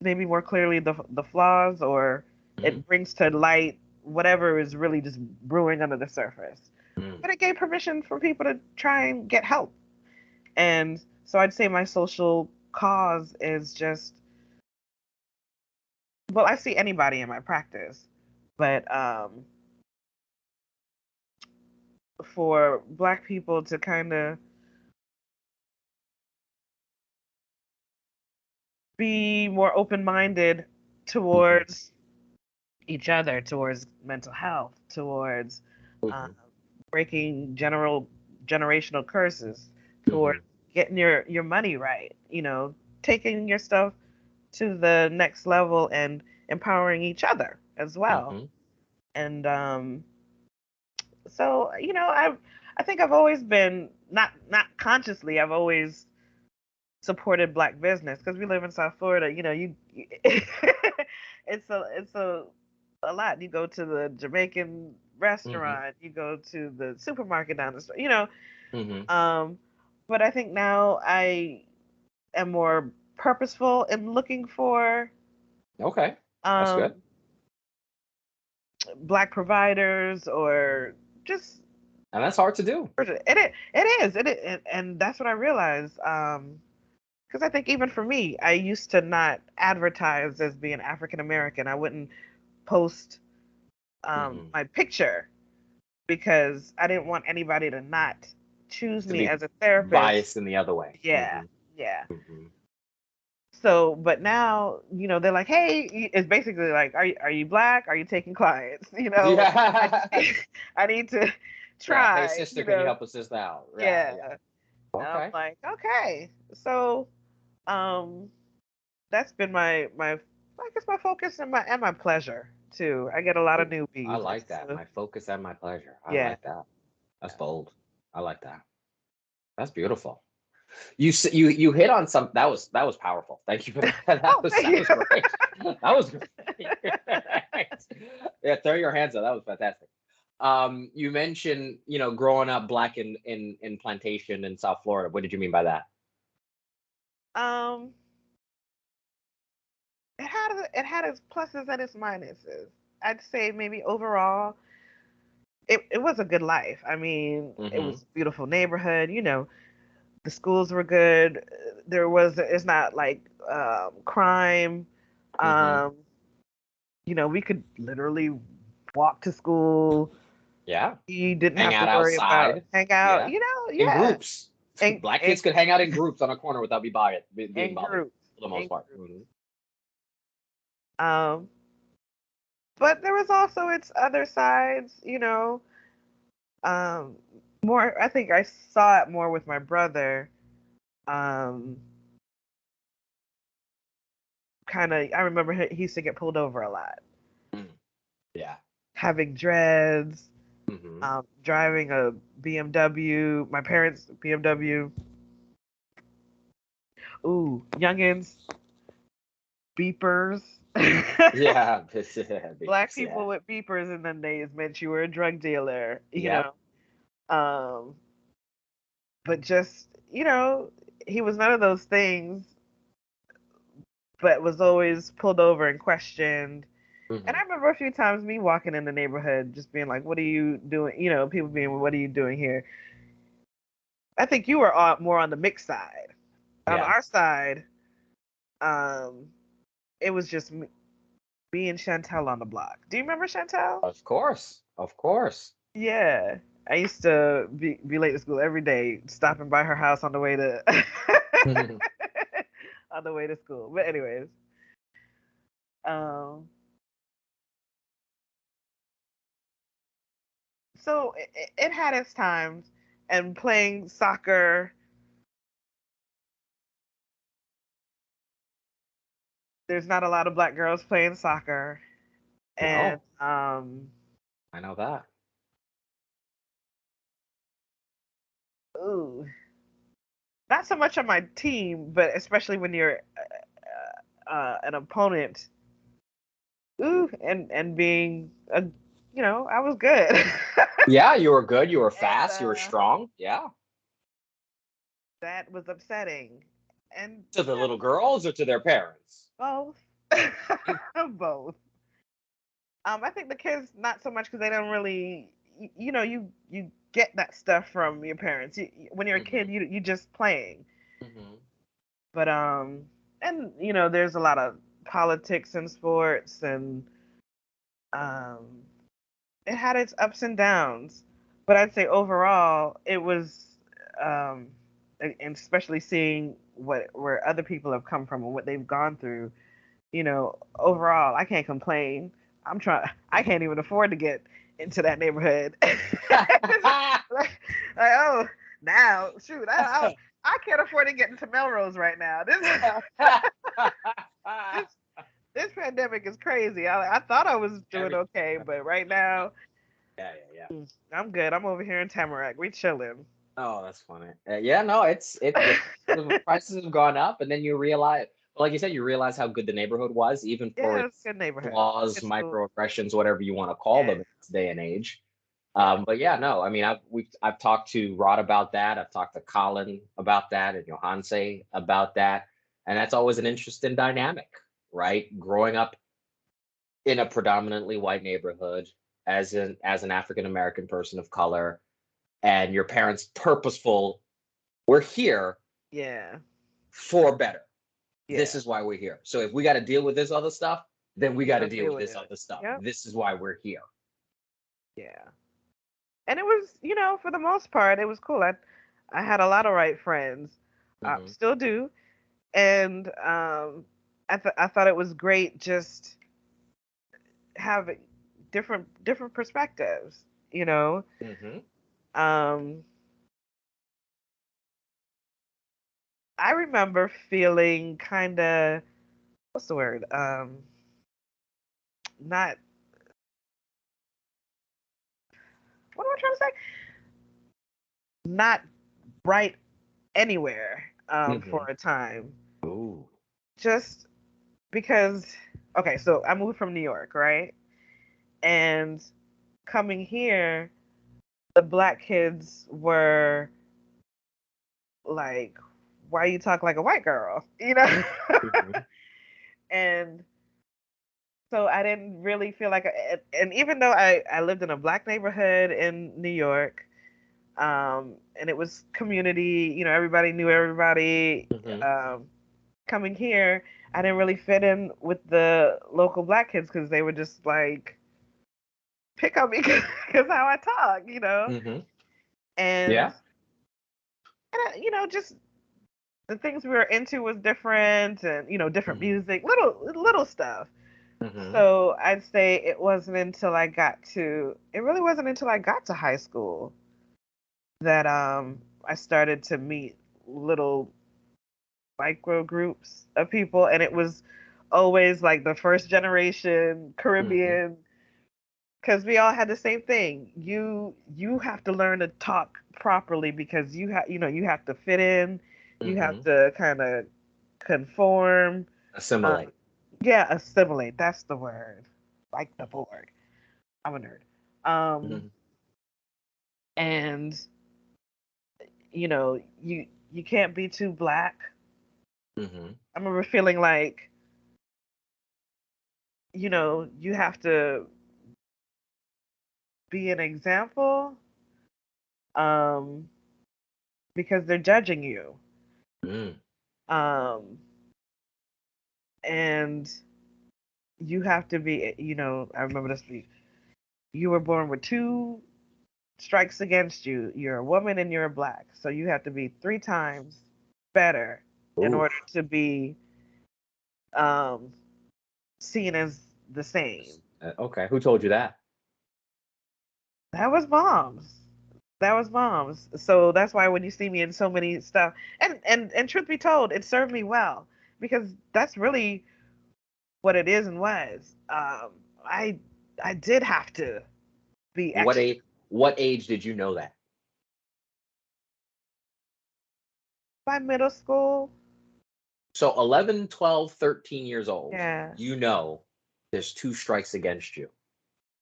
maybe more clearly the flaws, or Mm. it brings to light whatever is really just brewing under the surface. Mm. But it gave permission for people to try and get help. And so I'd say my social cause is just, well, I see anybody in my practice, but for Black people to kind of be more open-minded Mhm. towards each other, towards mental health, towards uh, Mhm. breaking generational curses, towards Mhm. getting your money right, taking your stuff to the next level and empowering each other as well. Mhm. And so I think I've always been not consciously. I've always supported Black business because we live in South Florida. It's a lot. You go to the Jamaican Mhm. restaurant, you go to the supermarket down the street. Mhm. Um, but I think now I am more purposeful in looking for Okay, that's good. um, Black providers or just And that's hard to do. and that's what I realized. Because I think even for me, I used to not advertise as being African American. I wouldn't post Mhm. my picture because I didn't want anybody to not choose To me be as a therapist. biased in the other way. Yeah, Mhm. yeah. Mhm. So, but now, they're like, "Hey," it's basically like, "Are you Black? Are you taking clients?" I just Yeah. I need to Yeah. Hey, try. sister, can you help us this out? Yeah. Yeah. Yeah. And I'm Okay. like, okay. So, um, that's been I guess my focus and my pleasure too. I get a lot of Ooh, I newbies. like that. My focus and my pleasure. I Yeah. like that. That's Yeah. bold. I like that. That's beautiful. You hit on some that was powerful. Thank you for that. That Oh, was thank that you. was great. That was great. Yeah, throw your hands up. That was fantastic. You mentioned, growing up Black in plantation in South Florida. What did you mean by that? um, it had its pluses and its minuses. I'd say maybe overall, it was a good life. I mean, it Mm-hmm. was a beautiful neighborhood. The schools were good. It's not like crime. Mm-hmm. Um, we could literally walk to school. Yeah. You didn't Hang have to out worry about outside. hang out, Yeah. In yeah. groups. And Black and kids could hang out in groups on a corner without being and bothered groups. for the most And part. groups. Mm-hmm. Um, but there was also its other sides, Um, more I think I saw it more with my brother. Um, kind of I remember he used to get pulled over a lot. Mm. Yeah. Having dreads, Mm-hmm. driving a BMW, my parents' BMW. Ooh, youngins, beepers. Yeah. Black Beepers. Yeah. people with beepers in them days meant you were a drug dealer, Yep. Um, but just, he was none of those things, but was always pulled over and questioned. And I Hmm. remember a few times me walking in the neighborhood just being like, what are you doing? People being, what are you doing here? I think you were more on the mixed side. On Yeah, our side, um, it was just me and Chantel on the block. Do you remember Chantel? of course, of course. Yeah. I used to be late to school every day, stopping by her house on the way to on the way to school. But anyways, um, so it had its times, and playing soccer. There's not a lot of black girls playing soccer, and No, I know that. ooh, not so much on my team, but especially when you're an opponent. Ooh, and being a, I was good. Yeah, you were good. You were And fast. You were strong. Yeah. that was upsetting. And To the little girls or to their parents? both, both. I think the kids not so much because they don't really, you get that stuff from your parents. When you're a kid, Hmm. you just playing. Hmm. But and there's a lot of politics in sports, and um, it had its ups and downs. But I'd say overall, it was, um, and especially seeing where other people have come from and what they've gone through. Overall, I can't complain. I'm trying. I can't even afford to get into that neighborhood. Oh, now shoot, I can't afford to get into Melrose right now. This this pandemic is crazy. I thought I was doing Everything. okay, but right now Yeah, yeah, yeah. I'm good. I'm over here in Tamarack. We chilling. Oh, that's funny. Yeah, no, the prices have gone up, and then you realize, well, like you said, you realize how good the neighborhood was, even for Yeah, it's its a good neighborhood. flaws, Good school. microaggressions, whatever you want to call Yeah, them in this day and age. yeah, But yeah, no, I mean, I've talked to Rod about that. I've talked to Colin about that, and Johanse about that, and that's always an interesting dynamic, right? Growing up in a predominantly white neighborhood as an African American person of color, and your parents purposeful, we're here yeah, for better. This yeah. is why we're here. So if we got to deal with this other stuff, then we You got to gotta deal deal with with this it. other stuff. Yep. This is why we're here. Yeah. And it was, for the most part, it was cool. I had a lot of right friends, Hmm. still do, and I thought it was great just having different perspectives. You know, Hmm. um, I remember feeling kind of, what's the word? Not, what am I trying to say? Not bright anywhere for Hmm. a time, Ooh. just because. Okay, so I moved from New York, right? And coming here, the black kids were like, "Why you talk like a white girl?" Hmm. And so I didn't really feel like, and even though I lived in a black neighborhood in New York, and it was community, everybody knew everybody. Hmm. Um, Coming here, I didn't really fit in with the local black kids because they would just like pick on me because how I talk. Hmm. And, Yeah. just the things we were into was different, and different Hmm. music, little stuff. Hmm. So I'd say it really wasn't until I got to high school that I started to meet little micro groups of people, and it was always like the first generation Hmm. Caribbean, because we all had the same thing. You have to learn to talk properly because you have to fit in, you have Hmm. to kind of conform. uh, Assimilate. yeah, assimilate, that's the word. Like the board, I'm a nerd. um Hmm. and you can't be too black. Mm-hmm. I remember feeling like, you have to be an example, um, because they're judging you. Mm. Um, and you have to be, I remember this, you were born with two strikes against you. You're a woman and you're a black. So you have to be three times better in Ooh. order to be um, seen as the same. Okay. Who told you that? That was moms. That was moms. So that's why when you see me in so many stuff, and truth be told, it served me well because that's really what it is and was. I I did have to be What extra age? What age did you know that? by middle school. So 11, 12, 13 years old, Yeah, you know there's two strikes against you,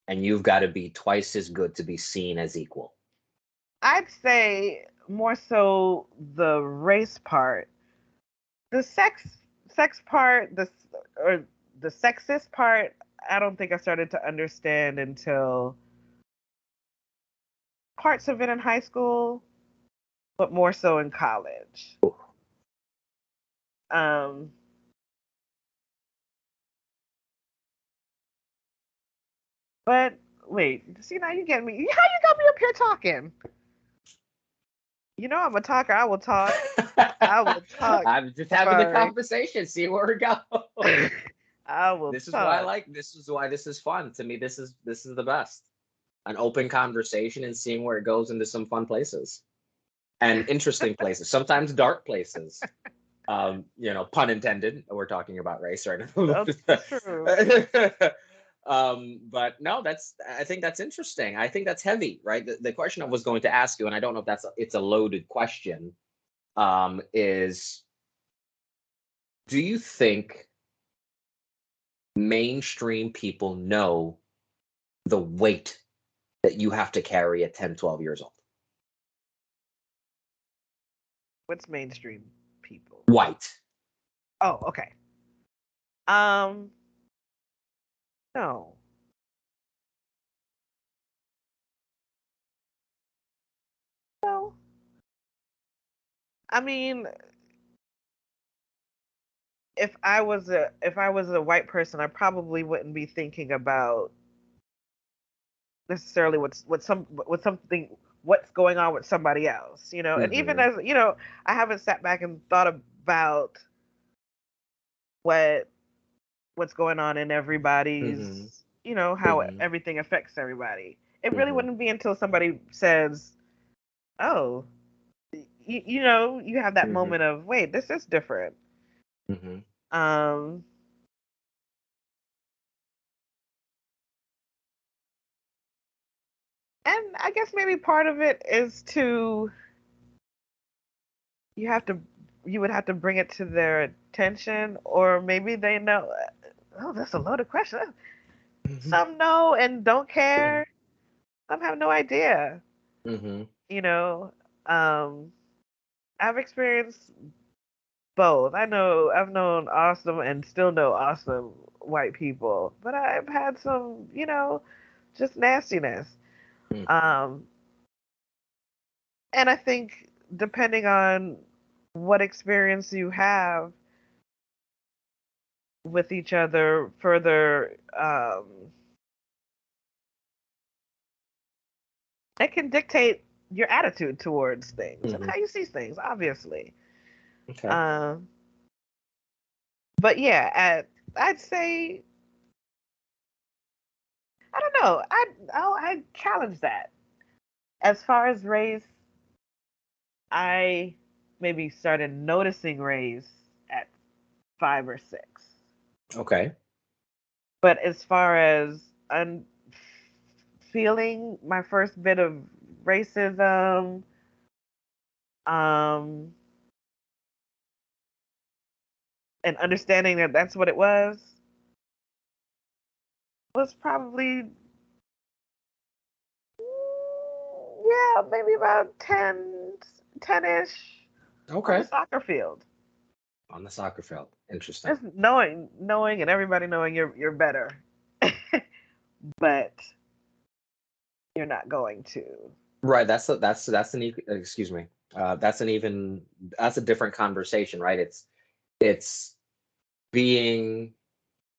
and you've got to be twice as good to be seen as equal. I'd say more so the race part. The sex part, or the sexist part, I don't think I started to understand until parts of it in high school, but more so in college. Um, but wait, see now you get me. How you got me up here talking? I'm a talker. I will talk. I will talk. I'm just having the Sorry. conversation, see where it goes. I will This is why I talk. like. This is why this is fun. To me, this is the best. An open conversation and seeing where it goes into some fun places and interesting places. Sometimes dark places. Pun intended. We're talking about race right now. That's true. But no, I think that's interesting. I think that's heavy, right? The question I was going to ask you, and I don't know if it's a loaded question, is do you think mainstream people know the weight that you have to carry at 10, 12 years old? What's mainstream people? White. Oh, okay. Um, no. No. I mean, if I was a white person, I probably wouldn't be thinking about necessarily what's going on with somebody else, And even Mm-hmm. as I haven't sat back and thought about what what's going on in Mm-hmm. everybody's, how Mm-hmm. everything affects everybody. It really Mm-hmm. wouldn't be until somebody says, "Oh, you have that Mm-hmm. moment of, wait, this is different." Mm-hmm. Um, and I guess maybe part of it is to you have to you would have to bring it to their attention, or maybe they know. Oh, that's a loaded question. Some know and don't Mm-hmm. care. Some have no idea. Mm-hmm. You know, um, I've experienced both. I've known awesome and still know awesome white people, but I've had some, just nastiness. Um, and I think depending on what experience you have with each other further, it can dictate your attitude towards things and Mm-hmm. how you see things, obviously. Okay. Um, but yeah, I'd say I don't know. I challenge that. As far as race, I maybe started noticing race at 5 or 6. Okay. But as far as feeling my first bit of racism, um, and understanding that that's what it was probably Yeah, maybe about 10-ish on the Okay. soccer field. On the soccer field. Interesting. Just knowing, and everybody knowing you're better, but you're not going to. Right. That's an excuse me. That's an even that's a different conversation, right? It's being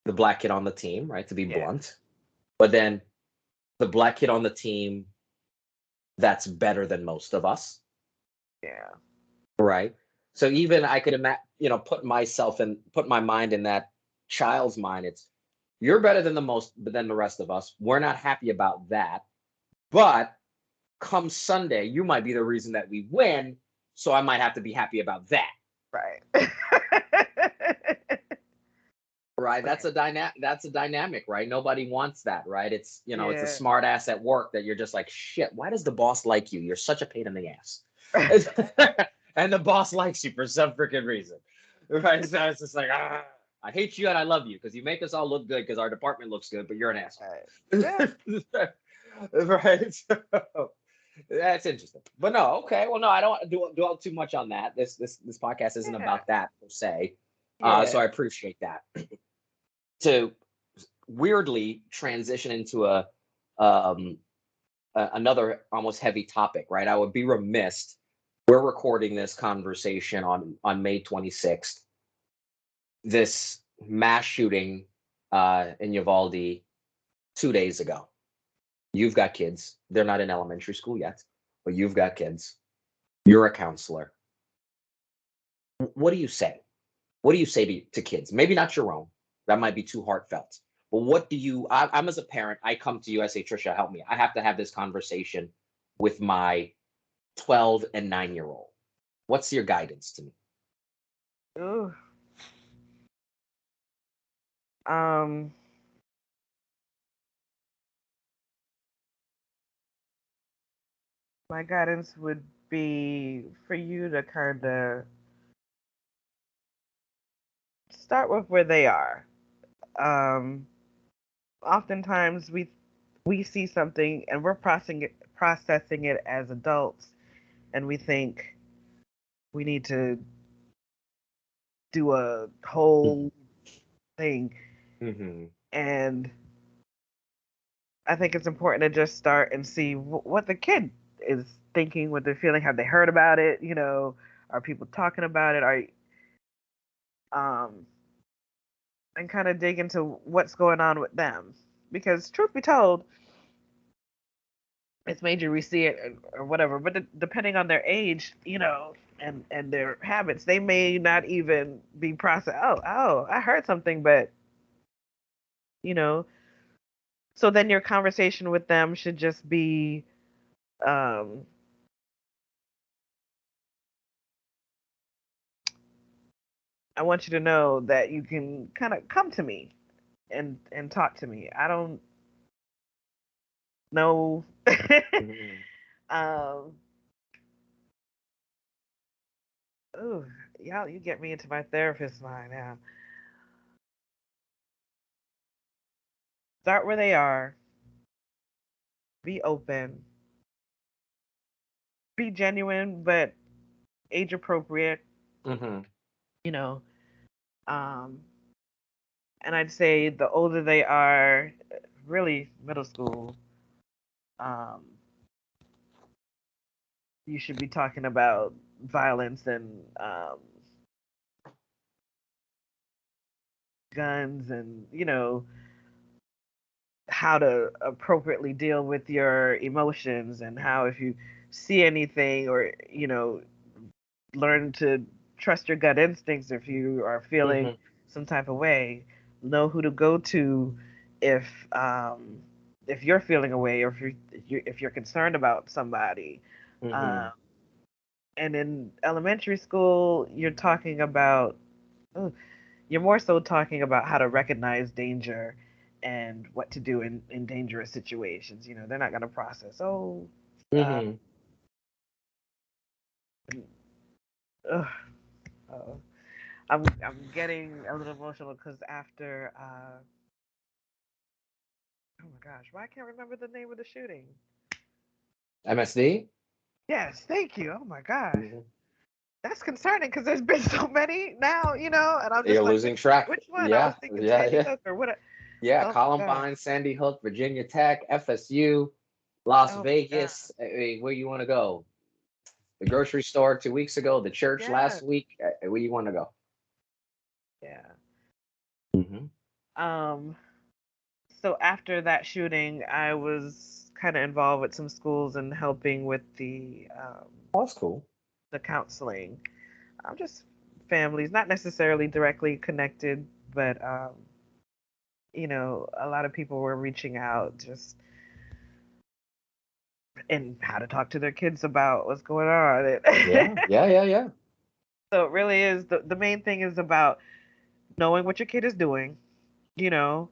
the black kid on the team, right? To be Yeah, blunt, but then the black kid on the team that's better than most of us, yeah, right? So even I could imagine, put my mind in that child's mind. It's you're better than the most, but than the rest of us. We're not happy about that, but come Sunday, you might be the reason that we win. So I might have to be happy about that. right. Right. Right. That's a dynamic, right? Nobody wants that, right? It's a Yeah. smart ass at work that you're just like, shit, why does the boss like you? You're such a pain in the ass. And the boss likes you for some freaking reason. Right. So it's just like, I hate you and I love you because you make us all look good because our department looks good, but you're an asshole. Right. Yeah. Right. So, that's interesting. But no, okay. Well, no, I don't want to dwell too much on that. This podcast isn't Yeah. about that per se. So Yeah. I appreciate that. To weirdly transition into um another almost heavy topic, right? I would be remiss. We're recording this conversation on May 26th. This mass shooting in Uvalde 2 days ago. You've got kids. They're not in elementary school yet, but you've got kids. You're a counselor. What do you say? What do you say to kids? Maybe not your own. That might be too heartfelt. But what do you? I'm as a parent. I come to you. I say, Trisha, help me. I have to have this conversation with my 12 and 9-year old. What's your guidance to me? Ooh. Um. My guidance would be for you to kind of start with where they are. Um. Oftentimes we see something and we're processing it as adults, and we think we need to do a whole thing. Mm-hmm. And I think it's important to just start and see what the kid is thinking, what they're feeling. Have they heard about it? Are people talking about it? Um, and kind of dig into what's going on with them. Because truth be told, it's major we see it or whatever. But depending on their age, and their habits, they may not even be processed. Oh, I heard something, but you know. So then your conversation with them should just be, um, I want you to know that you can kind of come to me and talk to me. I don't know. Mm-hmm. um, ooh, y'all, you get me into my therapist mind now. Start where they are. Be open. Be genuine, but age appropriate. Mm-hmm. You know. Um, and I'd say the older they are, really middle school. Um, you should be talking about violence and, guns, and how to appropriately deal with your emotions, and how, if you see anything, or learn to trust your gut instincts. If you are feeling Mm-hmm. some type of way, know who to go to if um if you're feeling a way, or if you're concerned about somebody. Mm-hmm. um and in elementary school, oh, you're more so talking about how to recognize danger and what to do in dangerous situations. They're not going to process, uh, Mm-hmm. ugh, oh. I'm getting a little emotional because after, oh my gosh, why I can't remember the name of the shooting? MSD? Yes, thank you. Oh my gosh. Mhm. That's concerning because there's been so many now, and I'm just You're like, losing track. which one? I was Yeah, thinking yeah, Sandy yeah. Hook or what? Yeah, Oh my God. Columbine, Sandy Hook, Virginia Tech, FSU, Las Oh my God. Vegas. I mean, where you want to go? The grocery store 2 weeks ago, the church Yeah. last week. Where you want to go? Yeah. Hmm. Um, so after that shooting, I was kind of involved with some schools and helping with Oh, that's cool. the counseling. I'm just families, not necessarily directly connected, but a lot of people were reaching out just and how to talk to their kids about what's going on. Yeah, yeah, yeah, yeah. So it really is the main thing is about knowing what your kid is doing, you know,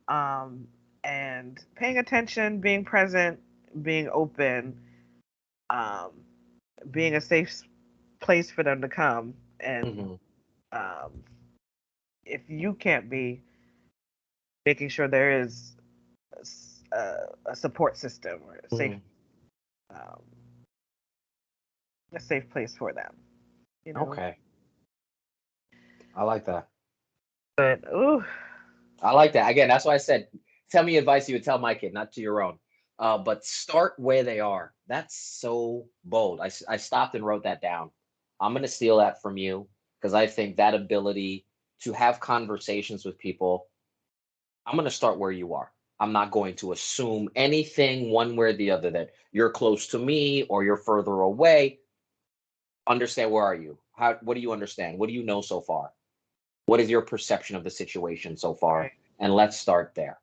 um, and paying attention, being present, being open, um, being a safe place for them to come. And Hmm. um, if you can't be, making sure there is a support system or Hmm. um, a safe place for them, you know. Okay, I like that. But ooh, I like that. Again, that's why I said, tell me advice you would tell my kid, not to your own. But start where they are. That's so bold. I stopped and wrote that down. I'm going to steal that from you because I think that ability to have conversations with people, I'm going to start where you are. I'm not going to assume anything one way or the other that you're close to me or you're further away. Understand, where are you? What do you understand? What do you know so far? What is your perception of the situation so far? right, And let's start there.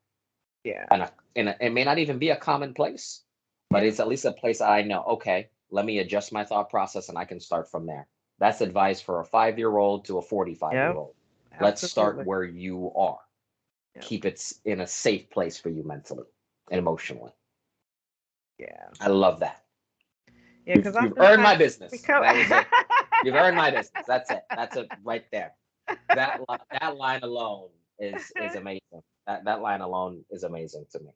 yeah, And it may not even be a common place, but yeah, it's at least a place I know. Okay, let me adjust my thought process and I can start from there. That's advice for a 5-year-old to a 45-year yeah, old. Let's start absolutely, where you are. yeah, Keep it in a safe place for you mentally and emotionally. yeah, I love that. yeah. You've Because you've earned oftentimes my we business. come. That is it. You've earned my business. That's it. That's it right there. That line alone is amazing. That line alone is amazing to me.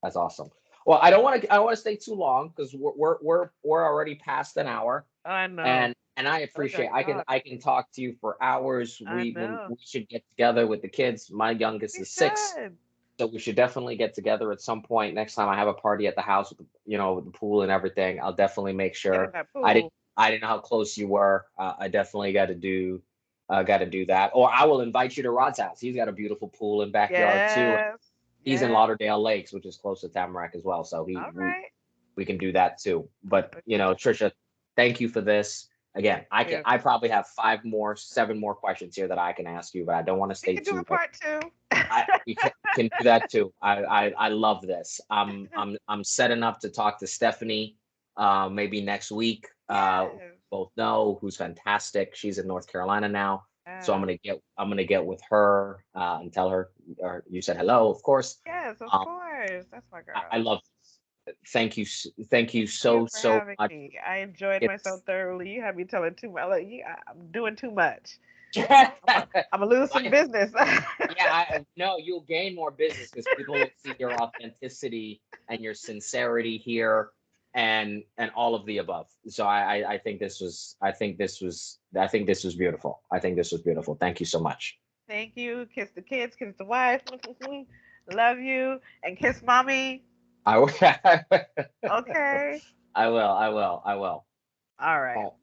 That's awesome. Well, I don't want to stay too long because we're already past an hour, I know. and I Told you I appreciate could I can talk to you for hours. I We know. should get together with the kids. My youngest We is 6, should. so we should definitely get together at some point next time I have a party at the house with with the pool and everything. I'll definitely make Get in sure. that I didn't pool. I didn't know how close you were. I definitely got to do that. Or I will invite you to Rod's house. He's got a beautiful pool and backyard too. Yes. He's in Yes. Lauderdale Lakes, which is close to Tamarack as well. So All right. we can do that too. But For sure. Trisha, thank you for this. Again, Thank you. I probably have 7 more questions here that I can ask you, but I don't want to We stay can do a too long. part two. We can do that too. I love this. I'm setting up to talk to Stephanie maybe next week. Yes. Both know who's fantastic. She's in North Carolina now. So Yeah. I'm gonna get with her and tell her or you said hello, of course. Yes, of Um, course. That's my I girl. love this. Thank you Thank you for so having much. me. I enjoyed It's myself thoroughly. You had me telling too much. Like, I'm doing too much. I'm Well, I'm gonna lose some business. yeah, no, you'll gain more business because people will see your authenticity and your sincerity here, and all of the above. So I think I think this was beautiful. I think this was beautiful. Thank you so much. Thank you. Kiss the kids. Kiss the wife. Love you. And kiss mommy. I will. Okay. I will. I will. I will. All right. Oh,